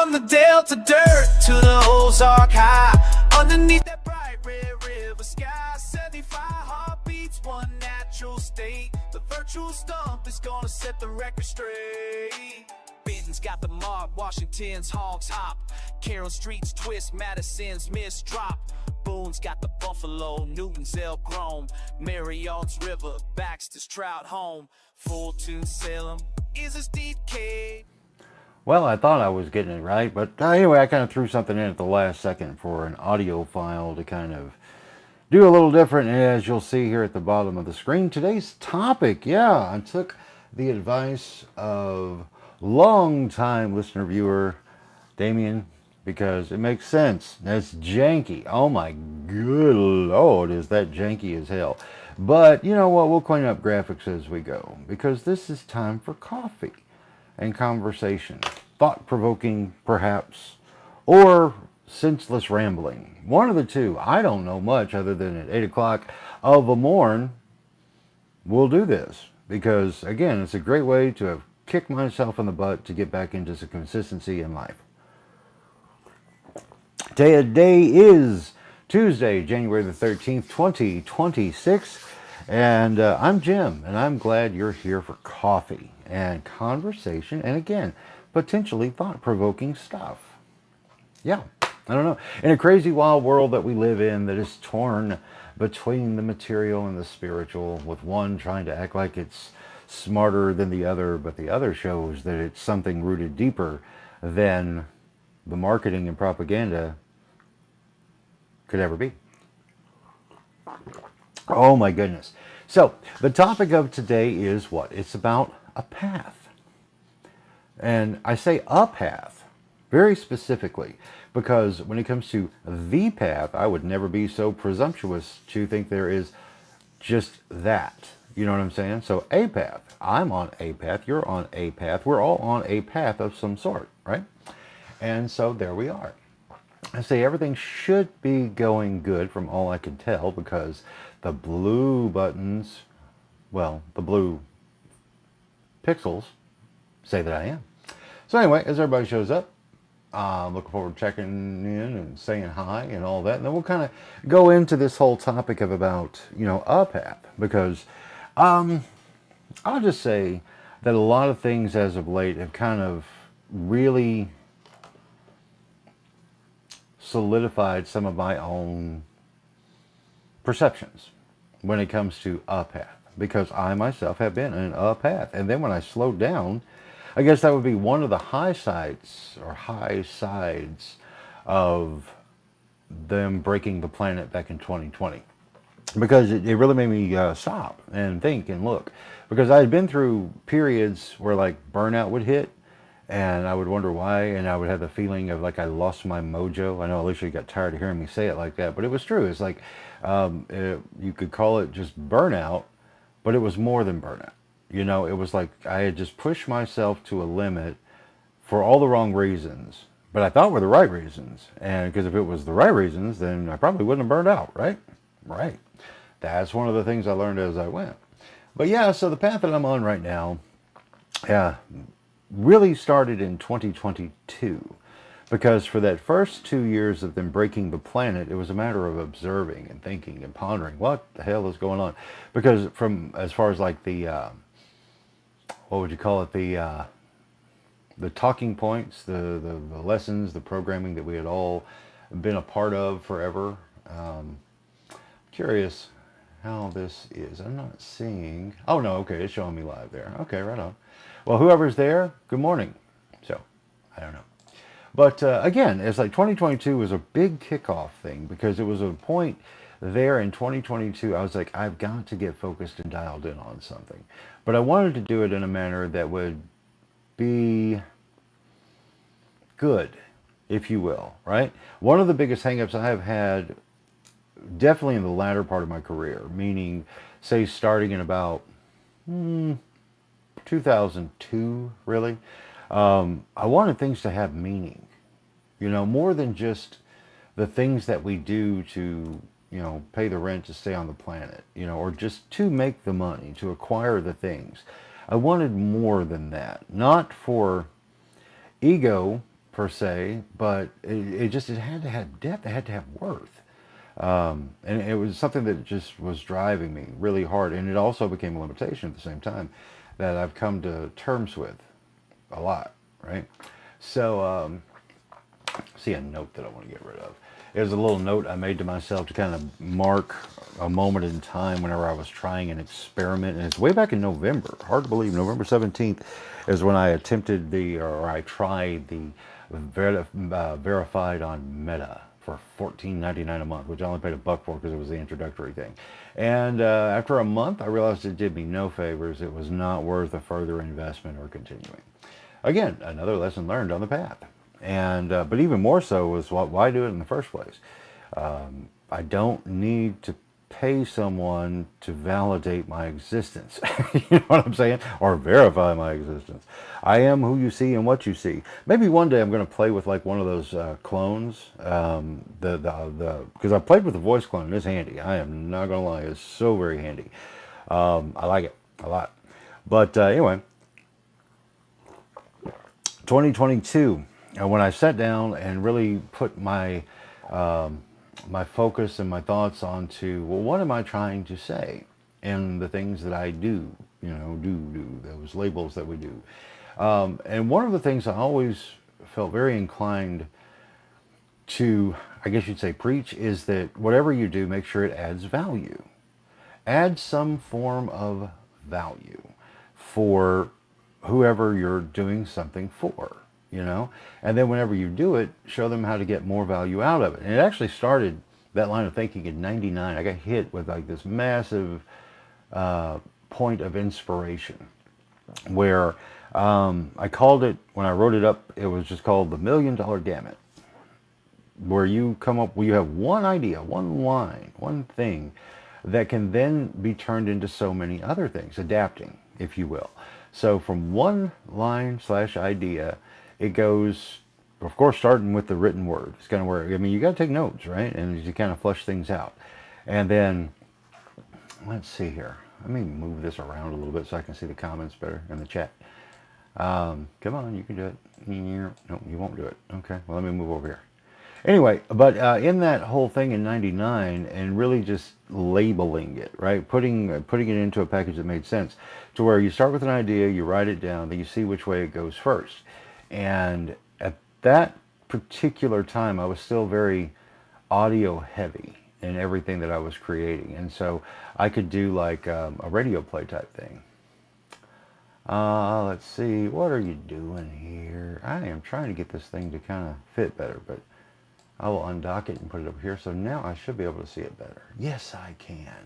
From the Delta dirt to the Ozark high, underneath that bright red river sky, 75 heartbeats, one natural state. The virtual stump is gonna set the record straight. Benton's got the mark, Washington's hogs hop, Carroll Street's twist, Madison's miss drop. Boone's got the buffalo, Newton's elk grown, Marion's river, Baxter's trout home. Fulton, Salem is a steep cave. Well, I thought I was getting it right, but anyway, I kind of threw something in at the last second for an audio file to kind of do a little different. And as you'll see here at the bottom of the screen, today's topic, I took the advice of long-time listener viewer Damien, because it makes sense. That's janky. Oh my good Lord, is that janky as hell. But you know what? We'll clean up graphics as we go, because this is time for coffee and conversation. Thought-provoking, perhaps, or senseless rambling. One of the two. I don't know much other than at 8 o'clock of a morn, we'll do this. Because, again, it's a great way to have kicked myself in the butt to get back into some consistency in life. Today is Tuesday, January the 13th, 2026. And I'm Jim, and I'm glad you're here for coffee and conversation, and again, potentially thought-provoking stuff. Yeah, I don't know. In a crazy, wild world that we live in that is torn between the material and the spiritual, with one trying to act like it's smarter than the other, but the other shows that it's something rooted deeper than the marketing and propaganda could ever be. Oh my goodness. So, the topic of today is what? It's about a path. And I say a path very specifically because when it comes to the path, I would never be so presumptuous to think there is just that. You know what I'm saying? So a path. I'm on a path. You're on a path. We're all on a path of some sort, right? And so there we are. I say everything should be going good from all I can tell, because the blue buttons, well, the blue pixels say that I am. So anyway, as everybody shows up, looking forward to checking in and saying hi and all that. And then we'll kind of go into this whole topic of about, a path. Because I'll just say that a lot of things as of late have kind of really solidified some of my own perceptions when it comes to a path, because I myself have been in a path. And then when I slowed down, I guess that would be one of the high sides of them breaking the planet back in 2020, because it really made me stop and think and look, because I had been through periods where like burnout would hit, and I would wonder why, and I would have the feeling of like I lost my mojo. I know Alicia got tired of hearing me say it like that, but it was true. It's like you could call it just burnout, but it was more than burnout. It was like I had just pushed myself to a limit for all the wrong reasons, but I thought were the right reasons. And because if it was the right reasons, then I probably wouldn't have burned out, right? Right. That's one of the things I learned as I went. But yeah, so the path that I'm on right now, really started in 2022, because for that first 2 years of them breaking the planet, it was a matter of observing and thinking and pondering what the hell is going on. Because from as far as like the what would you call it, the talking points, the lessons, the programming that we had all been a part of forever. Curious how this is. I'm not seeing. Oh no, okay, it's showing me live there. Okay, right on. Well, whoever's there, good morning. So, I don't know. But again, it's like 2022 was a big kickoff thing, because it was a point there in 2022. I was like, I've got to get focused and dialed in on something. But I wanted to do it in a manner that would be good, if you will, right? One of the biggest hangups I have had, definitely in the latter part of my career, meaning, say, starting in about 2002, really. I wanted things to have meaning, more than just the things that we do to, pay the rent to stay on the planet, or just to make the money, to acquire the things. I wanted more than that, not for ego per se, but it had to have depth. It had to have worth. And it was something that just was driving me really hard. And it also became a limitation at the same time that I've come to terms with a lot, right? So, see a note that I want to get rid of. It was a little note I made to myself to kind of mark a moment in time whenever I was trying an experiment. And it's way back in November. Hard to believe. November 17th is when I attempted I tried the verified on Meta for $14.99 a month, which I only paid $1 for because it was the introductory thing. And after a month, I realized it did me no favors. It was not worth a further investment or continuing. Again, another lesson learned on the path. And but even more so was why do it in the first place? I don't need to pay someone to validate my existence. You know what I'm saying? Or verify my existence. I am who you see and what you see. Maybe one day I'm going to play with like one of those clones. Because I played with the voice clone. It's handy. I am not going to lie. It's so very handy. I like it a lot. But anyway, 2022. When I sat down and really put my my focus and my thoughts onto, well, what am I trying to say in the things that I do, do those labels that we do. And one of the things I always felt very inclined to, I guess you'd say, preach is that whatever you do, make sure it adds value. Add some form of value for whoever you're doing something for. And then whenever you do it, show them how to get more value out of it. And it actually started that line of thinking in '99. I got hit with like this massive point of inspiration where I called it, when I wrote it up, it was just called the $1 Million Gamut, where you come up, you have one idea, one line, one thing that can then be turned into so many other things, adapting, if you will. So from one line/idea, it goes, of course, starting with the written word. It's kind of where, you got to take notes, right? And you kind of flush things out. And then, let's see here. Let me move this around a little bit so I can see the comments better in the chat. Come on, you can do it. No, you won't do it. Okay, well, let me move over here. Anyway, but in that whole thing in '99, and really just labeling it, right? Putting it into a package that made sense, to where you start with an idea, you write it down, then you see which way it goes first. And at that particular time, I was still very audio heavy in everything that I was creating. And so I could do like a radio play type thing. Let's see, what are you doing here? I am trying to get this thing to kind of fit better, but I will undock it and put it over here. So now I should be able to see it better. Yes, I can.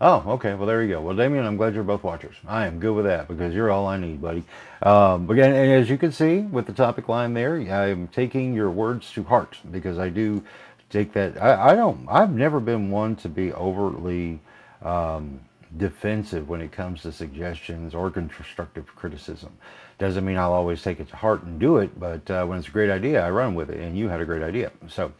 Oh, okay. Well, there you go. Well, Damien, I'm glad you're both watchers. I am good with that because you're all I need, buddy. Again, and as you can see with the topic line there, I am taking your words to heart because I do take that. I've never been one to be overtly defensive when it comes to suggestions or constructive criticism. Doesn't mean I'll always take it to heart and do it, but when it's a great idea, I run with it, and you had a great idea. So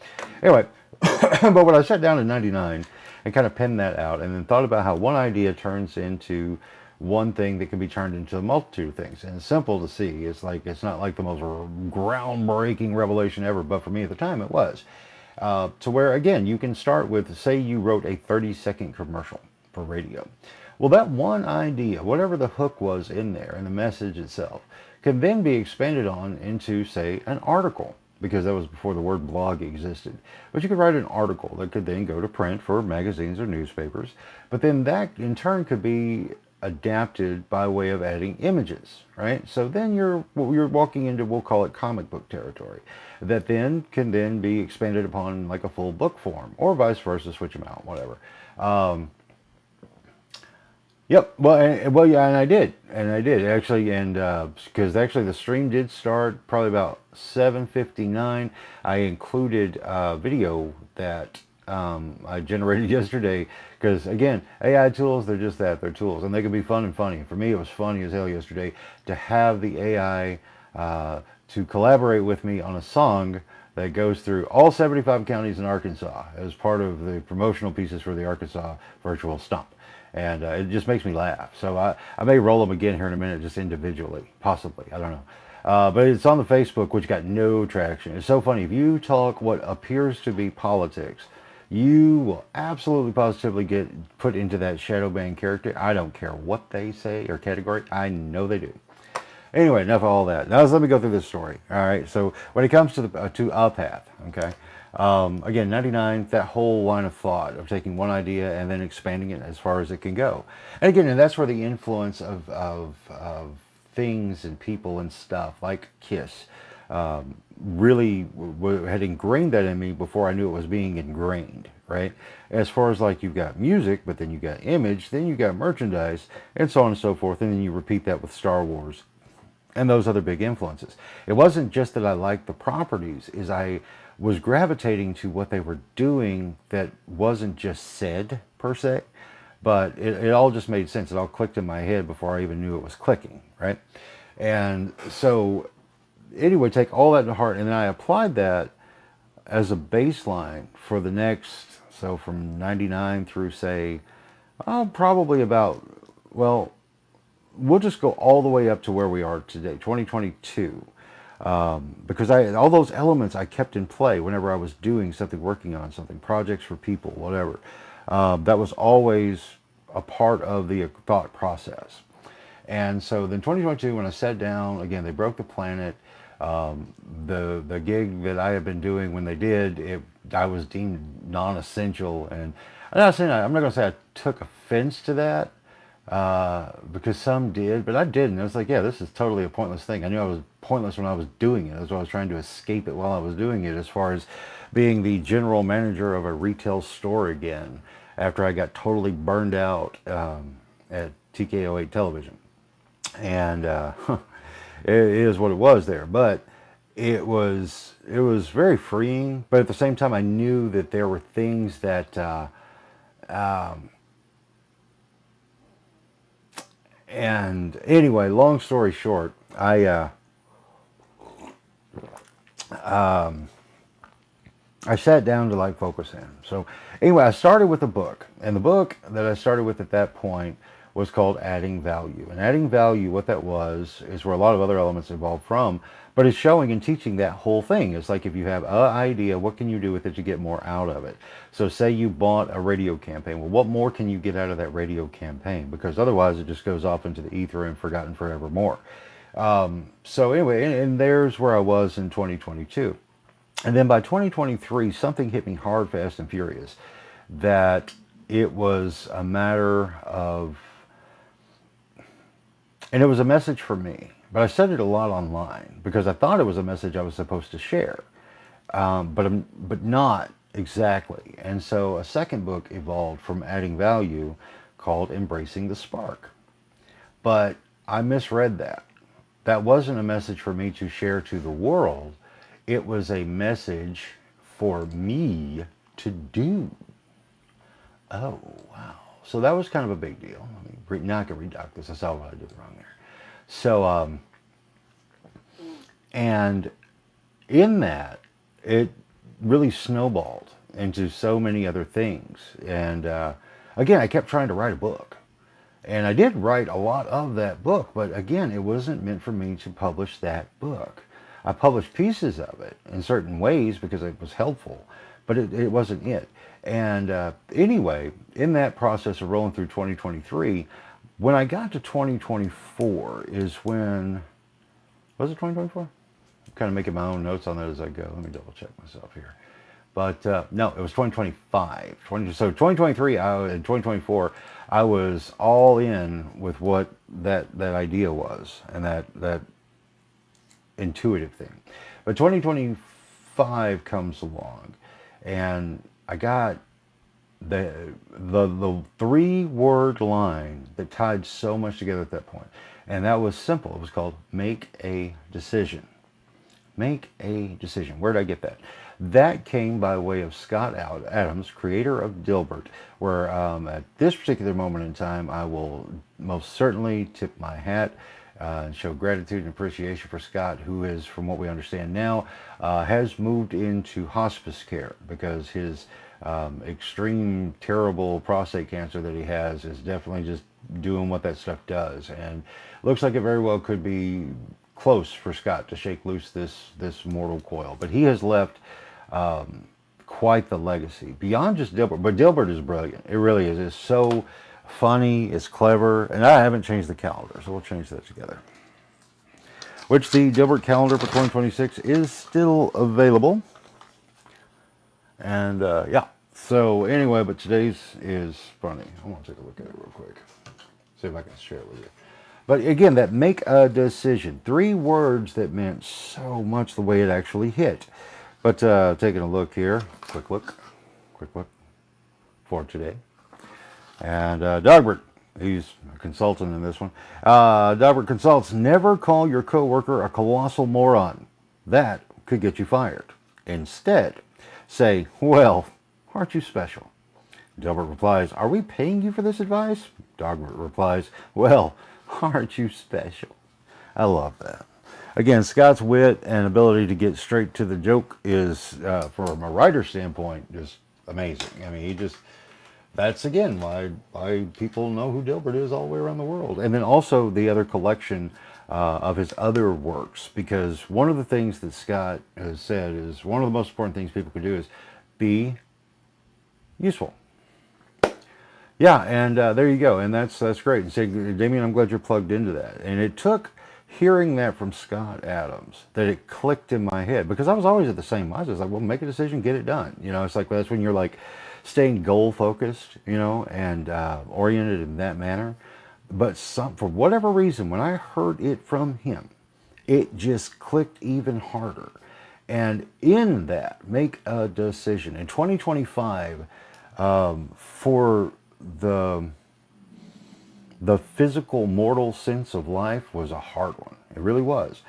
anyway, but when I sat down in '99 and kind of penned that out and then thought about how one idea turns into one thing that can be turned into a multitude of things. And it's simple to see. It's not like the most groundbreaking revelation ever, but for me at the time it was. To where, again, you can start with, say you wrote a 30-second commercial for radio. Well, that one idea, whatever the hook was in there and the message itself, can then be expanded on into, say, an article, because that was before the word blog existed. But you could write an article that could then go to print for magazines or newspapers, but then that in turn could be adapted by way of adding images, right? So then you're walking into, we'll call it comic book territory, that then can then be expanded upon like a full book form, or vice versa, switch them out, whatever. Yep. Well, yeah, and I did actually, and because actually the stream did start probably about 7:59. I included a video that I generated yesterday, because again, AI tools, they're just that, they're tools, and they can be fun and funny. For me, it was funny as hell yesterday to have the AI to collaborate with me on a song that goes through all 75 counties in Arkansas as part of the promotional pieces for the Arkansas Virtual Stump. And it just makes me laugh. So I may roll them again here in a minute, just individually, possibly. I don't know. But it's on the Facebook, which got no traction. It's so funny. If you talk what appears to be politics, you will absolutely positively get put into that shadow banned character. I don't care what they say or category. I know they do. Anyway, enough of all that. Now let me go through this story. All right. So when it comes to a path, okay. Again, 99, that whole line of thought of taking one idea and then expanding it as far as it can go. And again, and that's where the influence of things and people and stuff like Kiss really had ingrained that in me before I knew it was being ingrained, right? As far as like you've got music, but then you got image, then you got merchandise, and so on and so forth, and then you repeat that with Star Wars and those other big influences. It wasn't just that I liked the properties, is I was gravitating to what they were doing that wasn't just said per se, but it all just made sense. It all clicked in my head before I even knew it was clicking, right? And so anyway, take all that to heart, and then I applied that as a baseline for the next, so from 99 through say, probably about, well, we'll just go all the way up to where we are today, 2022. Because all those elements I kept in play whenever I was doing something, working on something, projects for people, whatever. That was always a part of the thought process. And so then 2022, when I sat down, again, they broke the planet. The gig that I had been doing when they did, I was deemed non-essential. And I'm not going to say I took offense to that, because some did, but I didn't. I was like, yeah, this is totally a pointless thing. I knew I was pointless when I was doing it. That's why I was trying to escape it while I was doing it, as far as being the general manager of a retail store again, after I got totally burned out at TKO8 television. And it is what it was there, but it was very freeing. But at the same time, I knew that there were things that and anyway, long story short, I sat down to like focus in. So anyway, I started with a book, and the book that I started with at that point was called Adding Value. And adding value, what that was, is where a lot of other elements evolved from, but it's showing and teaching that whole thing. It's like if you have an idea, what can you do with it to get more out of it? So say you bought a radio campaign. Well, what more can you get out of that radio campaign? Because otherwise it just goes off into the ether and forgotten forevermore. So anyway, and there's where I was in 2022. And then by 2023, something hit me hard, fast, and furious, that it was a matter of, and it was a message for me, but I said it a lot online because I thought it was a message I was supposed to share, but not exactly. And so a second book evolved from Adding Value called Embracing the Spark. But I misread that. That wasn't a message for me to share to the world. It was a message for me to do. Oh, wow. So that was kind of a big deal. Now I can redock this. I saw what I did wrong there. So, and in that, it really snowballed into so many other things. And again, I kept trying to write a book. And I did write a lot of that book, but again, it wasn't meant for me to publish that book. I published pieces of it in certain ways because it was helpful, but it wasn't it. And anyway, in that process of rolling through 2023, when I got to 2024 is when, was it 2024? I'm kind of making my own notes on that as I go. Let me double check myself here. But no, it was 2025. So 2023 and 2024, I was all in with what that idea was and that intuitive thing. But 2025 comes along, and I got the 3-word line that tied so much together at that point. And that was simple. It was called Make a Decision. Make a decision. Where did I get that? That came by way of Scott Adams, creator of Dilbert, where at this particular moment in time, I will most certainly tip my hat and show gratitude and appreciation for Scott, who is, from what we understand now, has moved into hospice care because his extreme, terrible prostate cancer that he has is definitely just doing what that stuff does. And looks like it very well could be close for Scott to shake loose this mortal coil. But he has left quite the legacy beyond just Dilbert. But Dilbert is brilliant. It really is. It's so funny. It's clever. And I haven't changed the calendar, so we'll change that together. Which the Dilbert calendar for 2026 is still available. And yeah. So anyway, but today's is funny. I want to take a look at it real quick. See if I can share it with you. But again, that make a decision. 3 words that meant so much the way it actually hit. But taking a look here, quick look for today. And Dogbert, he's a consultant in this one. Dogbert consults, never call your coworker a colossal moron. That could get you fired. Instead, say, well, aren't you special? Dilbert replies, are we paying you for this advice? Dogbert replies, well, aren't you special? I love that. Again, Scott's wit and ability to get straight to the joke is, from a writer standpoint, just amazing. I mean, he just, that's again why people know who Dilbert is all the way around the world. And then also the other collection of his other works, because one of the things that Scott has said is one of the most important things people can do is be useful. Yeah, and there you go, and that's great. And say, Damien, I'm glad you're plugged into that. And it took hearing that from Scott Adams that it clicked in my head, because I was always at the same. I was just like, well, make a decision, get it done. You know, it's like that's when you're like staying goal focused, you know, and oriented in that manner. But for whatever reason, when I heard it from him, it just clicked even harder. And in that, make a decision in 2025 for the physical mortal sense of life was a hard one. It really was.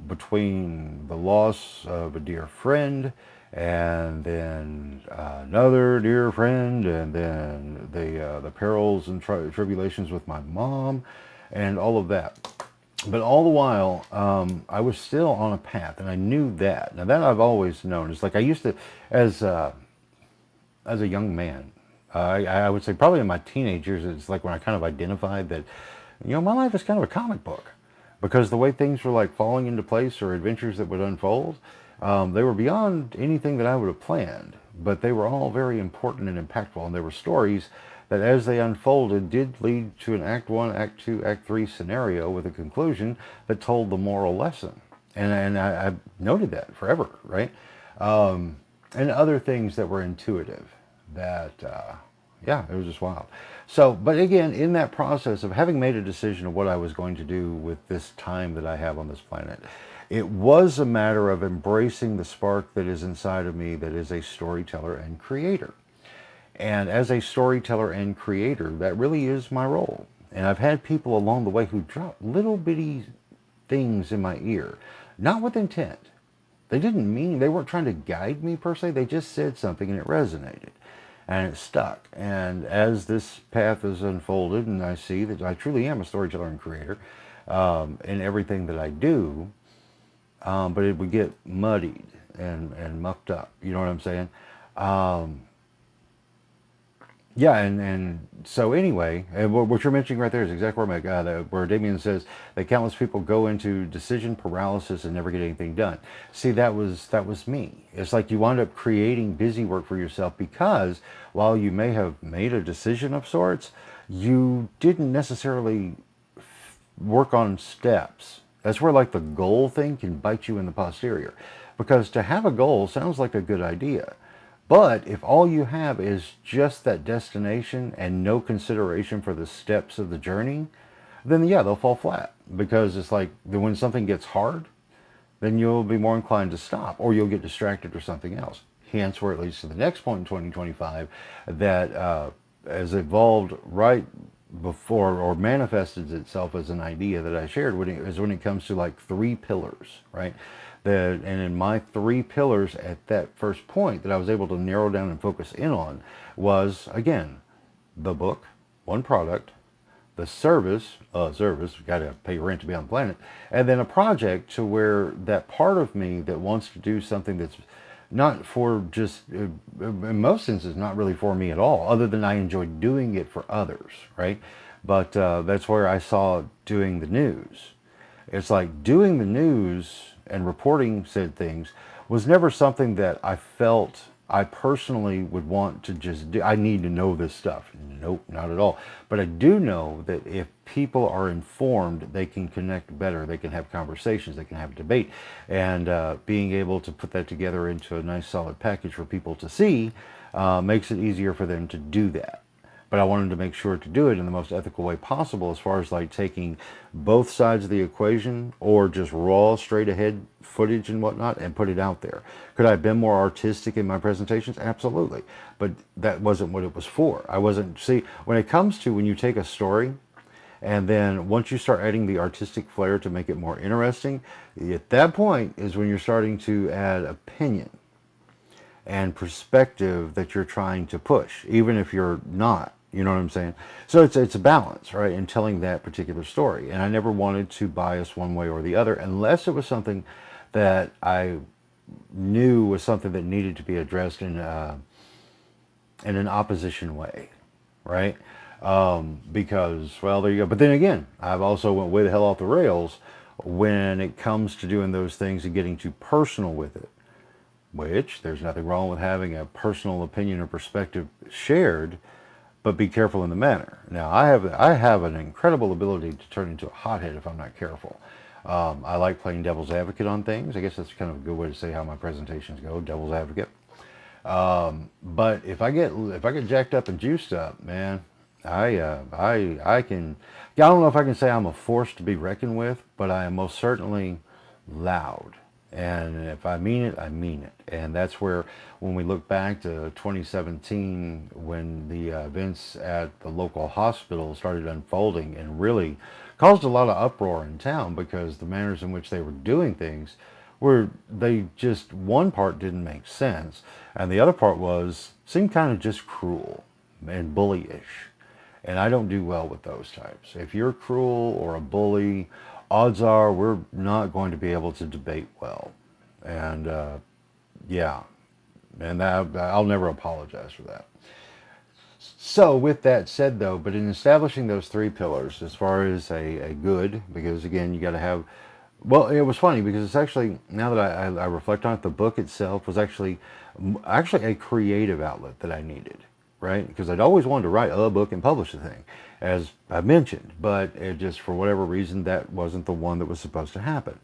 Between the loss of a dear friend and then another dear friend, and then the perils and tribulations with my mom and all of that. But all the while, I was still on a path, and I knew that. Now that I've always known. It's like I used to, as a young man, I would say probably in my teenage years, it's like when I kind of identified that, you know, my life is kind of a comic book, because the way things were like falling into place or adventures that would unfold, they were beyond anything that I would have planned, but they were all very important and impactful, and they were stories that as they unfolded did lead to an Act 1, Act 2, Act 3 scenario with a conclusion that told the moral lesson. And I noted that forever, right? And other things that were intuitive that, yeah, it was just wild. So, but again, in that process of having made a decision of what I was going to do with this time that I have on this planet, it was a matter of embracing the spark that is inside of me that is a storyteller and creator. And as a storyteller and creator, that really is my role. And I've had people along the way who dropped little bitty things in my ear, not with intent. They didn't mean, they weren't trying to guide me per se. They just said something and it resonated and it stuck. And as this path is unfolded and I see that I truly am a storyteller and creator in everything that I do, but it would get muddied and mucked up. You know what I'm saying? Yeah, and so anyway, what you're mentioning right there is exactly where Damien says that countless people go into decision paralysis and never get anything done. See, that was me. It's like you wind up creating busy work for yourself because while you may have made a decision of sorts, you didn't necessarily work on steps. That's where like the goal thing can bite you in the posterior, because to have a goal sounds like a good idea. But if all you have is just that destination and no consideration for the steps of the journey, then yeah, they'll fall flat. Because it's like when something gets hard, then you'll be more inclined to stop, or you'll get distracted or something else. Hence where it leads to the next point in 2025 that has evolved right before or manifested itself as an idea that I shared when it comes to like 3 pillars, right? And in my 3 pillars at that first point that I was able to narrow down and focus in on was, again, the book, one product, the service, got to pay rent to be on the planet, and then a project to where that part of me that wants to do something that's not for just, in most senses, not really for me at all, other than I enjoy doing it for others, right? But that's where I saw doing the news. It's like doing the news and reporting said things was never something that I felt I personally would want to just do. I need to know this stuff. Nope, not at all. But I do know that if people are informed, they can connect better. They can have conversations. They can have debate. And being able to put that together into a nice solid package for people to see makes it easier for them to do that. But I wanted to make sure to do it in the most ethical way possible, as far as like taking both sides of the equation or just raw straight ahead footage and whatnot and put it out there. Could I have been more artistic in my presentations? Absolutely. But that wasn't what it was for. I wasn't, see, when it comes to when you take a story and then once you start adding the artistic flair to make it more interesting, at that point is when you're starting to add opinion and perspective that you're trying to push, even if you're not. You know what I'm saying? So it's a balance, right, in telling that particular story. And I never wanted to bias one way or the other unless it was something that I knew was something that needed to be addressed in an opposition way, right? Because, well, there you go. But then again, I've also went way the hell off the rails when it comes to doing those things and getting too personal with it, which there's nothing wrong with having a personal opinion or perspective shared, but be careful in the manner. Now, I have an incredible ability to turn into a hothead if I'm not careful. I like playing devil's advocate on things. I guess that's kind of a good way to say how my presentations go, devil's advocate. But if I get jacked up and juiced up, man, I can. I don't know if I can say I'm a force to be reckoned with, but I am most certainly loud. And if I mean it, I mean it. And that's where, when we look back to 2017, when the events at the local hospital started unfolding and really caused a lot of uproar in town, because the manners in which they were doing things one part didn't make sense. And the other part seemed kind of just cruel and bullyish. And I don't do well with those types. If you're cruel or a bully, odds are we're not going to be able to debate well. And yeah, and I'll never apologize for that. So with that said though, but in establishing those three pillars, as far as a good, because again, you got to have, well, it was funny because it's actually, now that I reflect on it, the book itself was actually a creative outlet that I needed. Right? Because I'd always wanted to write a book and publish the thing, as I mentioned, but it just, for whatever reason, that wasn't the one that was supposed to happen.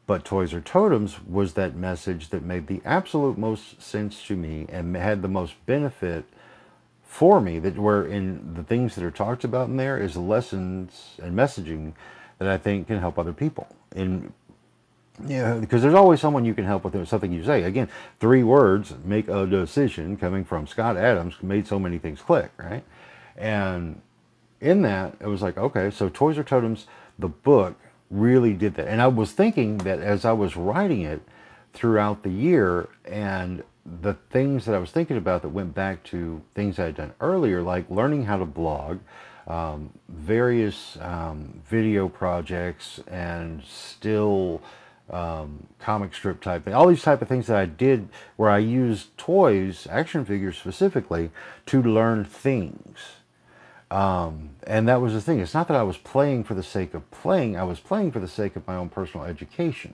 But Toys Are Totems was that message that made the absolute most sense to me and had the most benefit for me, that where in the things that are talked about in there is lessons and messaging that I think can help other people. Yeah, because there's always someone you can help with something you say. Again, 3 words, make a decision, coming from Scott Adams, made so many things click, right? And in that, it was like, okay, so Toys Are Totems, the book, really did that. And I was thinking that as I was writing it throughout the year, and the things that I was thinking about that went back to things I had done earlier, like learning how to blog, various video projects, and still comic strip type thing, all these type of things that I did where I used toys, action figures specifically, to learn things. And that was the thing. It's not that I was playing for the sake of playing. I was playing for the sake of my own personal education.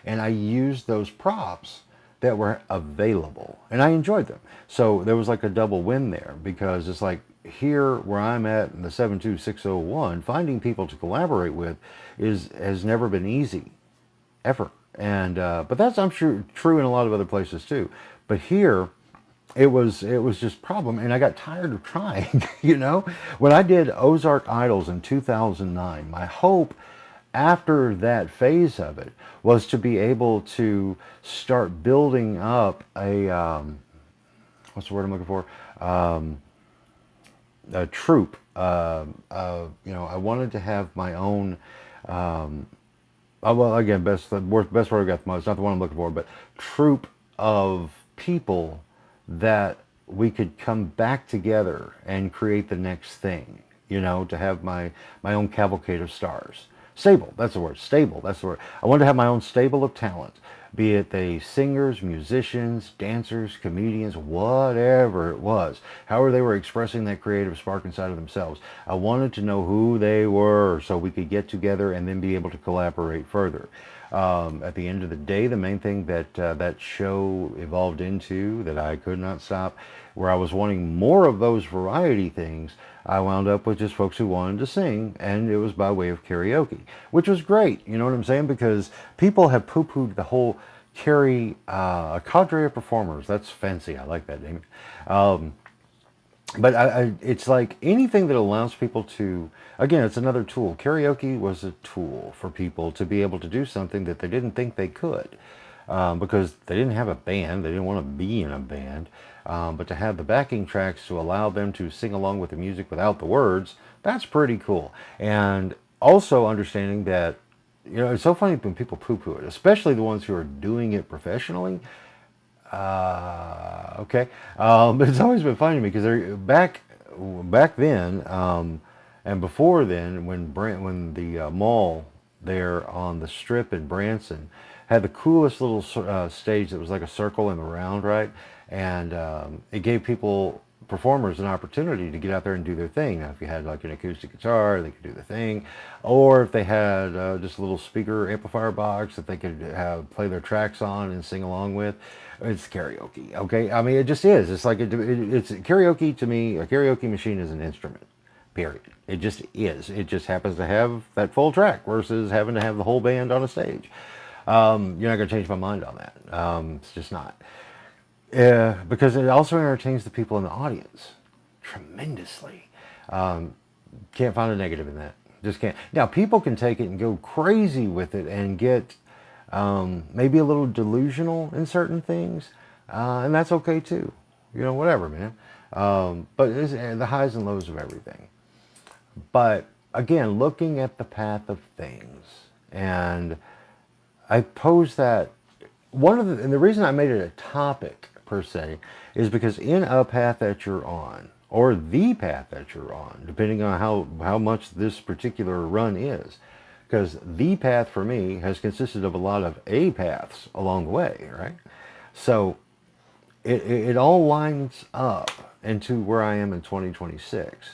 And I used those props that were available. And I enjoyed them. So there was like a double win there, because it's like here where I'm at in the 72601, finding people to collaborate with has never been easy. Ever. And but that's, I'm sure, true in a lot of other places too. But here it was just problem, and I got tired of trying. You know, when I did Ozark Idols in 2009, my hope after that phase of it was to be able to start building up a what's the word I'm looking for, a troupe. You know, I wanted to have my own well, again, best word I got the most, not the one I'm looking for, but troop of people that we could come back together and create the next thing. to have my own cavalcade of stars. Stable, that's the word. Stable, that's the word. I wanted to have my own stable of talent, be it they singers, musicians, dancers, comedians, whatever it was. However they were expressing that creative spark inside of themselves. I wanted to know who they were so we could get together and then be able to collaborate further. At the end of the day, the main thing that that show evolved into, that I could not stop, where I was wanting more of those variety things, I wound up with just folks who wanted to sing, and it was by way of karaoke, which was great. You know what I'm saying? Because people have poo-pooed the whole a cadre of performers. That's fancy. I like that name. But it's like anything that allows people to, again, it's another tool. Karaoke was a tool for people to be able to do something that they didn't think they could, because they didn't have a band. They didn't want to be in a band. But to have the backing tracks to allow them to sing along with the music without the words, that's pretty cool. And also understanding that, it's so funny when people poo-poo it, especially the ones who are doing it professionally. Okay. But it's always been funny to me because they're back then, and before then, when the mall there on the Strip in Branson had the coolest little stage that was like a circle in the round, right? And it gave performers an opportunity to get out there and do their thing. Now, if you had like an acoustic guitar, they could do the thing, or if they had just a little speaker amplifier box that they could play their tracks on and sing along with. It's karaoke, okay? I mean, it just is. It's like it's karaoke to me. A karaoke machine is an instrument, period. It just is. It just happens to have that full track versus having to have the whole band on a stage. You're not going to change my mind on that. It's just not. Because it also entertains the people in the audience tremendously. Can't find a negative in that. Just can't. Now, people can take it and go crazy with it and get maybe a little delusional in certain things, and that's okay too. Whatever, man. But it's the highs and lows of everything. But again, looking at the path of things, and I pose that and the reason I made it a topic per se is because in a path that you're on, or the path that you're on, depending on how much this particular run is, because the path for me has consisted of a lot of A paths along the way, right? So it all lines up into where I am in 2026,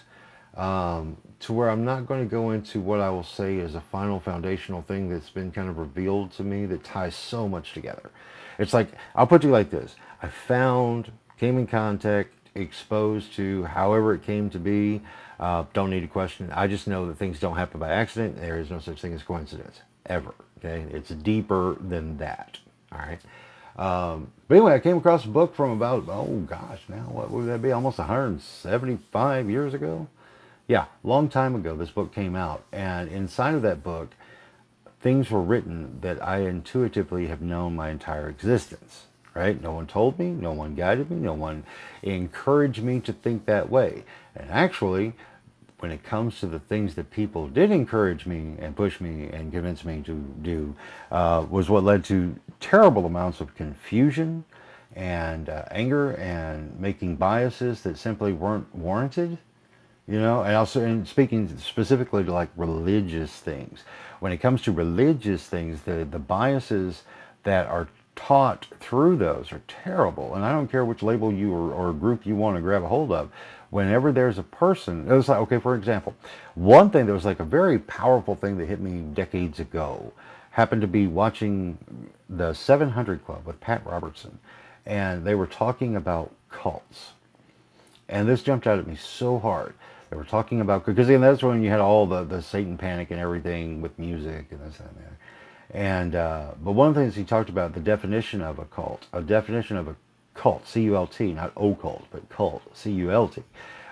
to where I'm not going to go into what I will say is a final foundational thing that's been kind of revealed to me that ties so much together. It's like, I'll put it like this. I came in contact, exposed to however it came to be. Don't need to question it. I just know that things don't happen by accident. There is no such thing as coincidence, ever. Okay, it's deeper than that. All right. But anyway, I came across a book from about, oh gosh, now what would that be? Almost 175 years ago. Yeah, long time ago, this book came out, and inside of that book, things were written that I intuitively have known my entire existence. Right? No one told me, no one guided me, no one encouraged me to think that way. And actually, when it comes to the things that people did encourage me and push me and convince me to do, was what led to terrible amounts of confusion and anger and making biases that simply weren't warranted. And also, and speaking specifically to like religious things, when it comes to religious things, the biases that are taught through those are terrible. And I don't care which label you or group you want to grab a hold of. Whenever there's a person, it was like, okay, for example, one thing that was like a very powerful thing that hit me decades ago happened to be watching the 700 Club with Pat Robertson, and they were talking about cults. And this jumped out at me so hard. They were talking about, because that's when you had all the Satan panic and everything with music and this and that. And but one of the things he talked about, the definition of a cult, C-U-L-T, not occult, but cult, C-U-L-T,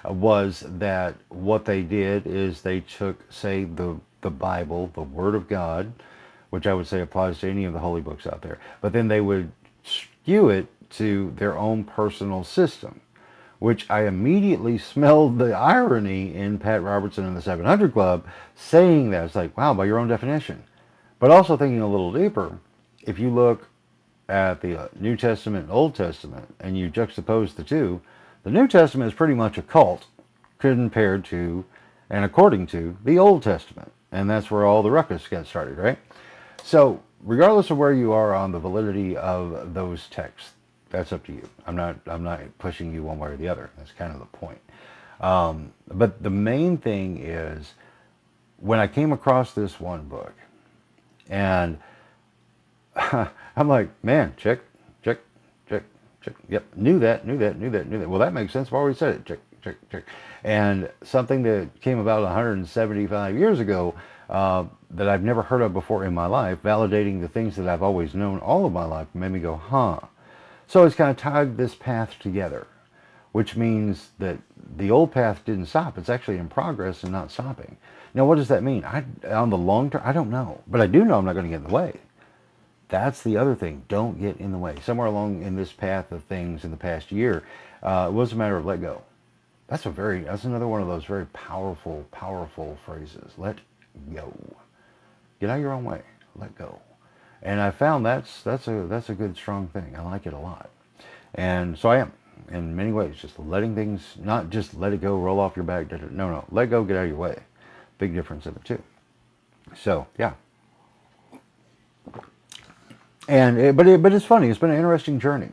was that what they did is they took, say, the Bible, the Word of God, which I would say applies to any of the holy books out there, but then they would skew it to their own personal system, which I immediately smelled the irony in Pat Robertson and the 700 Club saying that. It's like, wow, by your own definition. But also thinking a little deeper, if you look at the New Testament and Old Testament and you juxtapose the two, the New Testament is pretty much a cult compared to and according to the Old Testament. And that's where all the ruckus got started, right? So regardless of where you are on the validity of those texts, that's up to you. I'm not pushing you one way or the other. That's kind of the point. But the main thing is, when I came across this one book, and I'm like, man, check. Yep, knew that. Well, that makes sense. I've already said it. Check. And something that came about 175 years ago that I've never heard of before in my life, validating the things that I've always known all of my life, made me go, huh. So it's kind of tied this path together, which means that the old path didn't stop. It's actually in progress and not stopping. Now, what does that mean? On the long term, I don't know. But I do know I'm not going to get in the way. That's the other thing. Don't get in the way. Somewhere along in this path of things in the past year, it was a matter of let go. That's another one of those very powerful phrases. Let go. Get out of your own way. Let go. And I found that's a good, strong thing. I like it a lot. And so I am, in many ways, just letting things, not just let it go, roll off your back. No. Let go, get out of your way. Big difference in the two. So, yeah. But it's funny. It's been an interesting journey.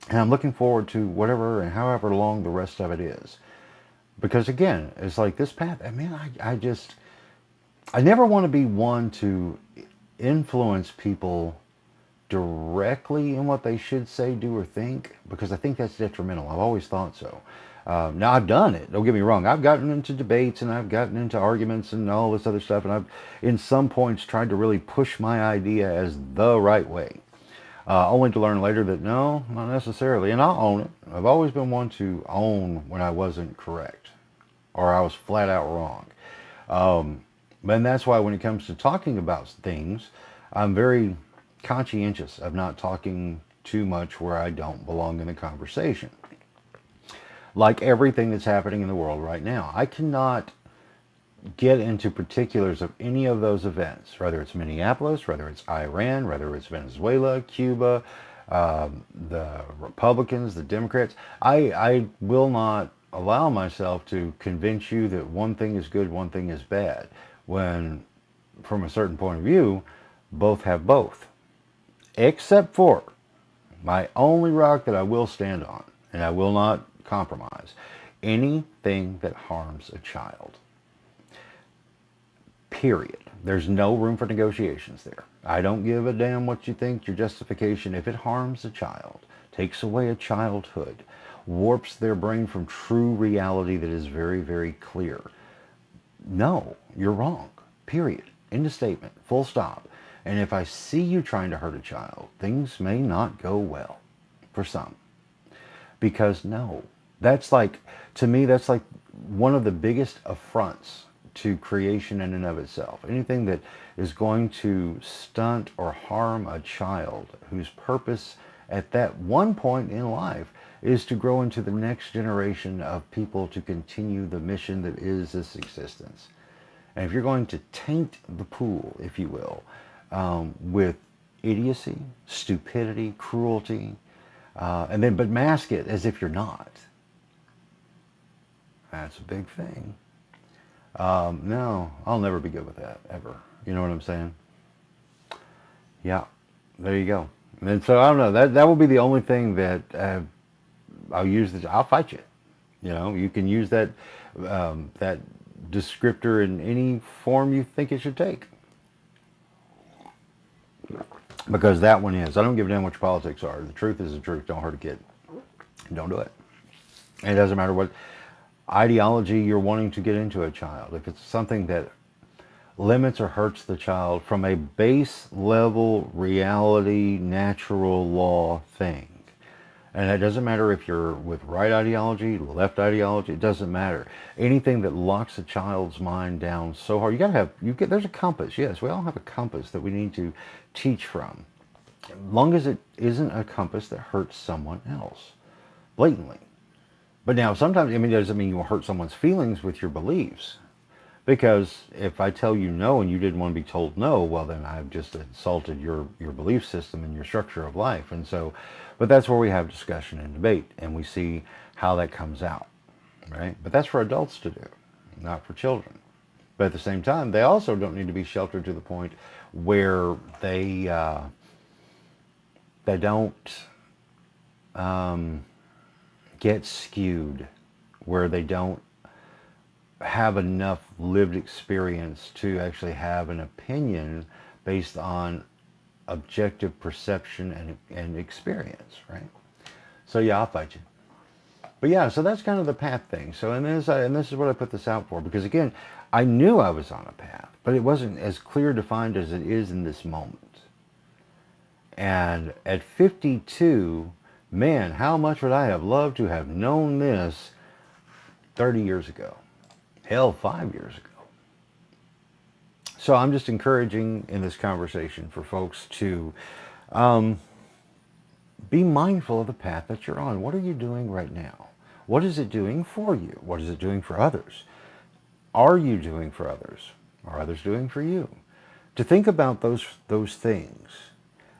And I'm looking forward to whatever and however long the rest of it is. Because again, it's like this path, I never want to be one to influence people directly in what they should say, do, or think, because I think that's detrimental. I've always thought so. Now, I've done it. Don't get me wrong. I've gotten into debates and I've gotten into arguments and all this other stuff, and I've, in some points, tried to really push my idea as the right way. Only to learn later that no, not necessarily. And I'll own it. I've always been one to own when I wasn't correct or I was flat out wrong. And that's why when it comes to talking about things, I'm very conscientious of not talking too much where I don't belong in the conversation. Like everything that's happening in the world right now. I cannot get into particulars of any of those events, whether it's Minneapolis, whether it's Iran, whether it's Venezuela, Cuba, the Republicans, the Democrats. I will not allow myself to convince you that one thing is good, one thing is bad, when from a certain point of view, both have both. Except for my only rock that I will stand on, and I will not compromise, anything that harms a child. Period. There's no room for negotiations there. I don't give a damn what you think, your justification. If it harms a child, takes away a childhood, warps their brain from true reality that is very, very clear, no, you're wrong. Period. End of statement. Full stop. And if I see you trying to hurt a child, things may not go well for some. Because no, that's like, to me, that's like one of the biggest affronts to creation in and of itself. Anything that is going to stunt or harm a child whose purpose at that one point in life is to grow into the next generation of people to continue the mission that is this existence. And if you're going to taint the pool, if you will, with idiocy, stupidity, cruelty, but mask it as if you're not, that's a big thing. No, I'll never be good with that, ever. You know what I'm saying? Yeah, there you go. And so, I don't know, that will be the only thing that I'll use. I'll fight you. You know, you can use that that descriptor in any form you think it should take. Because that one is. I don't give a damn what your politics are. The truth is the truth. Don't hurt a kid. Don't do it. And it doesn't matter what ideology you're wanting to get into a child. If it's something that limits or hurts the child from a base level reality, natural law thing. And it doesn't matter if you're with right ideology, left ideology, it doesn't matter. Anything that locks a child's mind down so hard, there's a compass. Yes, we all have a compass that we need to teach from. As long as it isn't a compass that hurts someone else, blatantly. But now sometimes, it doesn't mean you'll hurt someone's feelings with your beliefs. Because if I tell you no and you didn't want to be told no, well then I've just insulted your belief system and your structure of life. And so, but that's where we have discussion and debate and we see how that comes out, right? But that's for adults to do. not for children. But at the same time, they also don't need to be sheltered to the point where they don't get skewed, where they don't have enough lived experience to actually have an opinion based on objective perception and experience, right? So yeah, I'll fight you. But yeah, so that's kind of the path thing. So and this is what I put this out for, because again, I knew I was on a path, but it wasn't as clear defined as it is in this moment. And at 52, man, how much would I have loved to have known this 30 years ago? Hell, 5 years ago. So I'm just encouraging in this conversation for folks to be mindful of the path that you're on. What are you doing right now? What is it doing for you? What is it doing for others? Are you doing for others? Are others doing for you? To think about those things,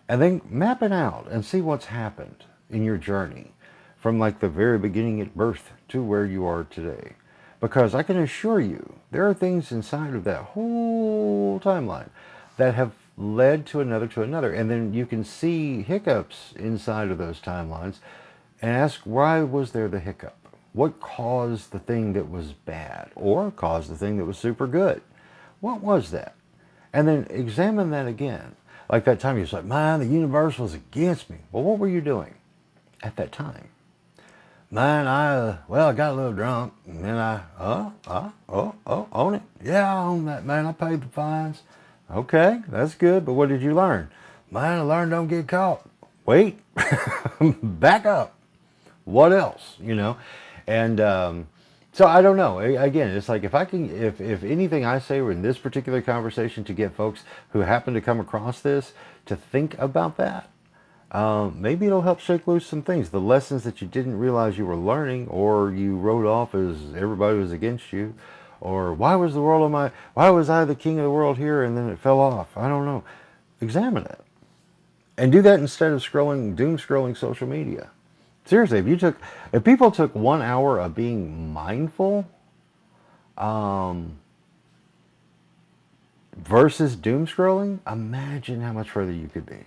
and then map it out and see what's happened in your journey from like the very beginning at birth to where you are today. Because I can assure you, there are things inside of that whole timeline that have led to another. And then you can see hiccups inside of those timelines and ask, why was there the hiccup? What caused the thing that was bad or caused the thing that was super good? What was that? And then examine that again. Like that time you was like, man, the universe was against me. Well, what were you doing at that time? Man, I got a little drunk, and then own it. Yeah, I own that, man. I paid the fines. Okay, that's good, but what did you learn? Man, I learned don't get caught. Wait, back up. What else, And so I don't know. Again, it's like if anything I say in this particular conversation to get folks who happen to come across this to think about that, maybe it'll help shake loose some things. The lessons that you didn't realize you were learning, or you wrote off as everybody was against you, or why was I the king of the world here and then it fell off? I don't know. Examine it. And do that instead of doom scrolling social media. Seriously, if people took 1 hour of being mindful versus doom scrolling, imagine how much further you could be.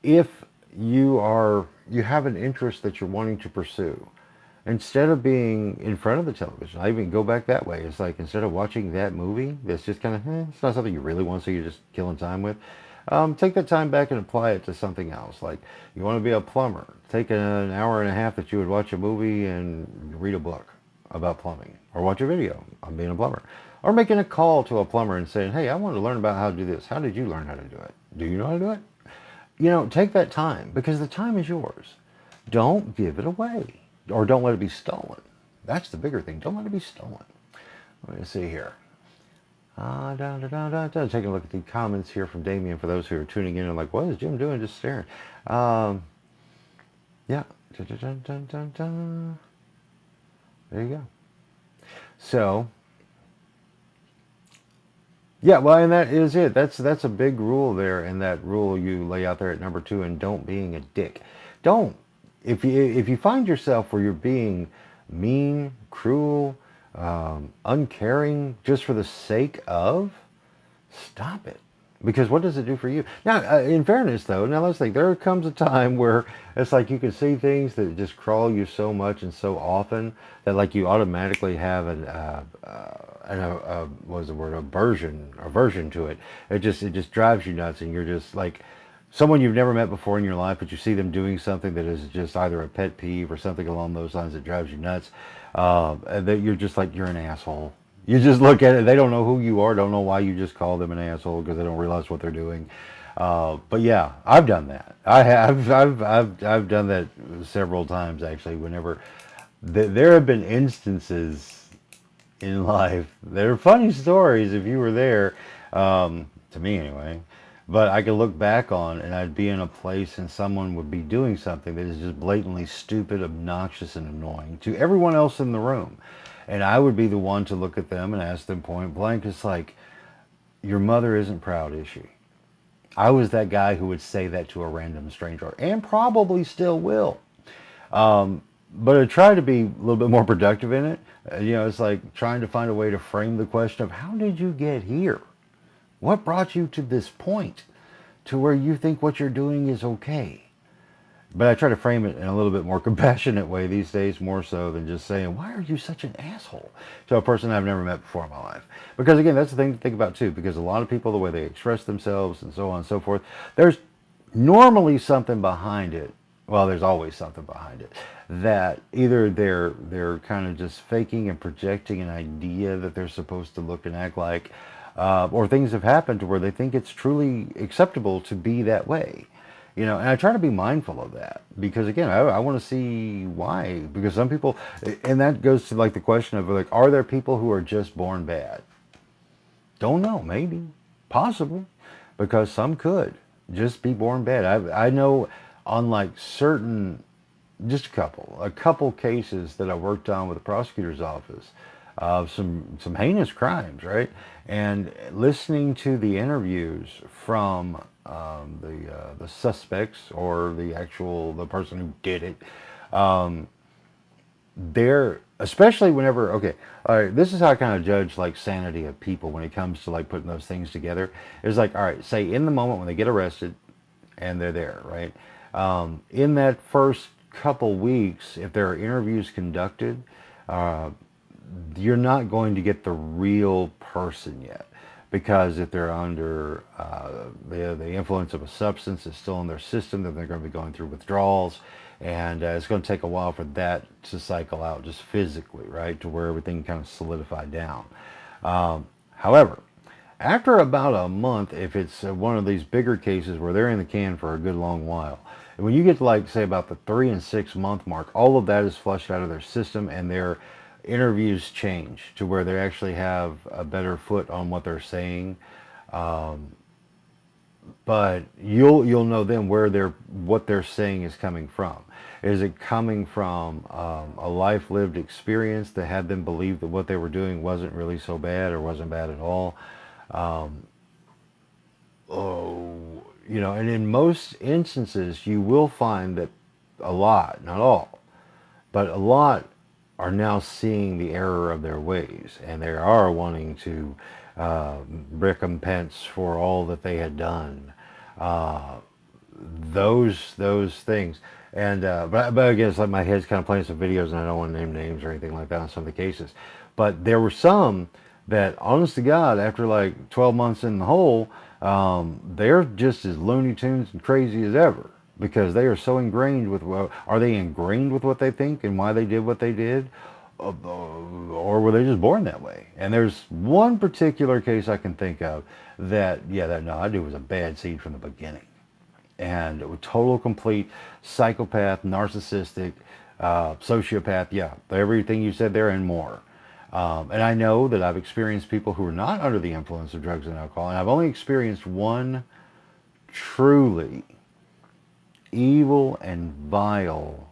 If you have an interest that you're wanting to pursue, instead of being in front of the television, I even go back that way. It's like, instead of watching that movie that's just kind of, it's not something you really want, so you're just killing time with. Take that time back and apply it to something else. Like, you want to be a plumber, take an hour and a half that you would watch a movie and read a book about plumbing, or watch a video on being a plumber, or making a call to a plumber and saying, hey, I want to learn about how to do this. How did you learn how to do it? Do you know how to do it? Take that time, because the time is yours. Don't give it away, or don't let it be stolen. That's the bigger thing. Don't let it be stolen. Let me see here. Taking a look at the comments here from Damien for those who are tuning in and like, what is Jim doing? Just staring. Yeah. There you go. So, yeah, well, and that is it. That's a big rule there, and that rule you lay out there at number 2, and don't being a dick. Don't. If you find yourself where you're being mean, cruel, uncaring just for the sake of, stop it. Because what does it do for you? Now, in fairness though, now let's think, there comes a time where it's like you can see things that just crawl you so much and so often that like you automatically have aversion to it. It just drives you nuts, and you're just like someone you've never met before in your life, but you see them doing something that is just either a pet peeve or something along those lines that drives you nuts. And that you're just like, you're an asshole. You just look at it, they don't know who you are, don't know why you just call them an asshole, because they don't realize what they're doing. But yeah, I've done that. I've done that several times actually. Whenever there have been instances in life, they're funny stories if you were there, to me anyway. But I could look back on, and I'd be in a place and someone would be doing something that is just blatantly stupid, obnoxious, and annoying to everyone else in the room. And I would be the one to look at them and ask them point blank, it's like, your mother isn't proud, is she? I was that guy who would say that to a random stranger, and probably still will. but I try to be a little bit more productive in it. It's like trying to find a way to frame the question of how did you get here? What brought you to this point to where you think what you're doing is okay? But I try to frame it in a little bit more compassionate way these days, more so than just saying, why are you such an asshole to a person I've never met before in my life? Because again, that's the thing to think about too, because a lot of people, the way they express themselves and so on and so forth, there's normally something behind it. Well, there's always something behind it, that either they're kind of just faking and projecting an idea that they're supposed to look and act like, or things have happened to where they think it's truly acceptable to be that way. And I try to be mindful of that because, again, I want to see why. Because some people, and that goes to like the question of like, are there people who are just born bad? Don't know, maybe, possibly, because some could just be born bad. I know on like certain, just a couple cases that I worked on with the prosecutor's office of some heinous crimes, right? And listening to the interviews from the suspects or the person who did it, they're, especially whenever, okay, all right, this is how I kind of judge like sanity of people when it comes to like putting those things together. It's like, all right, say in the moment when they get arrested and they're there, right? In that first couple weeks, if there are interviews conducted, you're not going to get the real person yet. Because if they're under the influence of a substance that's still in their system, then they're going to be going through withdrawals. And it's going to take a while for that to cycle out just physically, right? To where everything kind of solidified down. However, after about a month, if it's one of these bigger cases where they're in the can for a good long while, and when you get to like, say, about the 3 and 6 month mark, all of that is flushed out of their system and their interviews change to where they actually have a better foot on what they're saying. But you'll know then where what they're saying is coming from. Is it coming from a life lived experience that had them believe that what they were doing wasn't really so bad or wasn't bad at all? And in most instances, you will find that a lot, not all, but a lot are now seeing the error of their ways, and they are wanting to recompense for all that they had done. Those things, and but again, it's like my head's kind of playing some videos, and I don't want to name names or anything like that in some of the cases. But there were some that, honest to God, after like 12 months in the hole, they're just as Looney Tunes and crazy as ever. Because they are so ingrained with, are they ingrained with what they think and why they did what they did? Or were they just born that way? And there's one particular case I can think of that I knew was a bad seed from the beginning. And a total, complete psychopath, narcissistic, sociopath, everything you said there and more. And I know that I've experienced people who are not under the influence of drugs and alcohol, and I've only experienced one truly evil and vile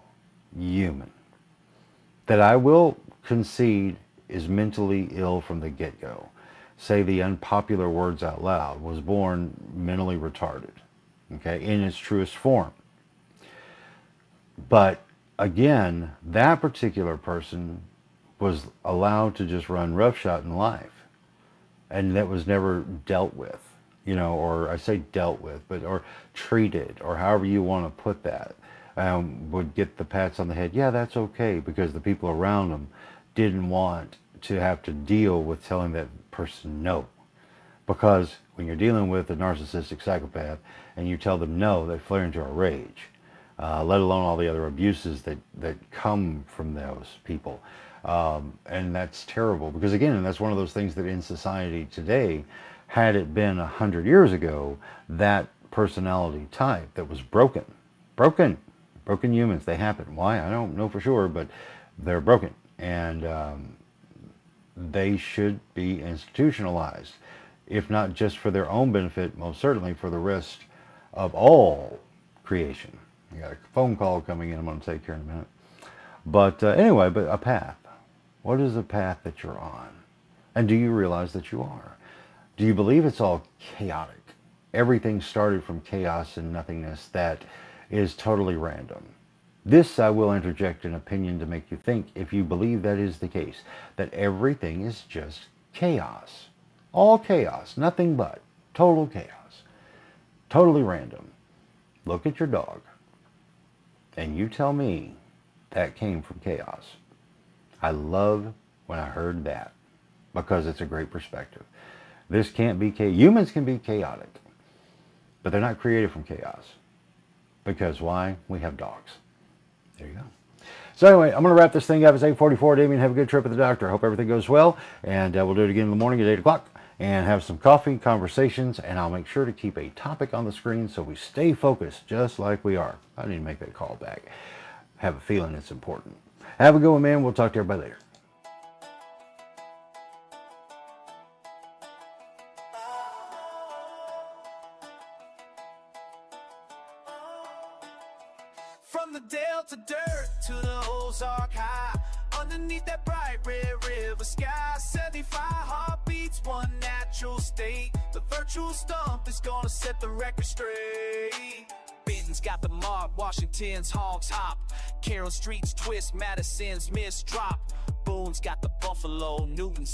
human that I will concede is mentally ill from the get-go. Say the unpopular words out loud, was born mentally retarded, okay, in its truest form. But again, that particular person was allowed to just run roughshod in life, and that was never dealt with. Or I say dealt with, or treated, or however you want to put that, would get the pats on the head. Yeah, that's okay, because the people around them didn't want to have to deal with telling that person no. Because when you're dealing with a narcissistic psychopath and you tell them no, they flare into a rage, let alone all the other abuses that come from those people. And that's terrible, because again, and that's one of those things that in society today, had it been 100 years ago, that personality type that was broken humans, they happen. Why? I don't know for sure, but they're broken. And they should be institutionalized, if not just for their own benefit, most certainly for the rest of all creation. I got a phone call coming in I'm going to take care in a minute. But anyway, but a path. What is the path that you're on? And do you realize that you are? Do you believe it's all chaotic? Everything started from chaos and nothingness that is totally random. This I will interject an opinion to make you think, if you believe that is the case, that everything is just chaos. All chaos, nothing but total chaos. Totally random. Look at your dog and you tell me that came from chaos. I love when I heard that because it's a great perspective. This can't be chaos. Humans can be chaotic, but they're not created from chaos. Because why? We have dogs. There you go. So anyway, I'm going to wrap this thing up. It's 8:44. Damien, have a good trip with the doctor. I hope everything goes well. And we'll do it again in the morning at 8 o'clock. And have some coffee, conversations. And I'll make sure to keep a topic on the screen so we stay focused just like we are. I need to make that call back. Have a feeling it's important. Have a good one, man. We'll talk to everybody later. From the Delta dirt to the Ozark high, underneath that bright red river sky, 75 heartbeats, one natural state. The virtual stump is gonna set the record straight. Benton's got the mark, Washington's hogs hop, Carroll Street's twist, Madison's miss drop. Boone's got the buffalo, Newton's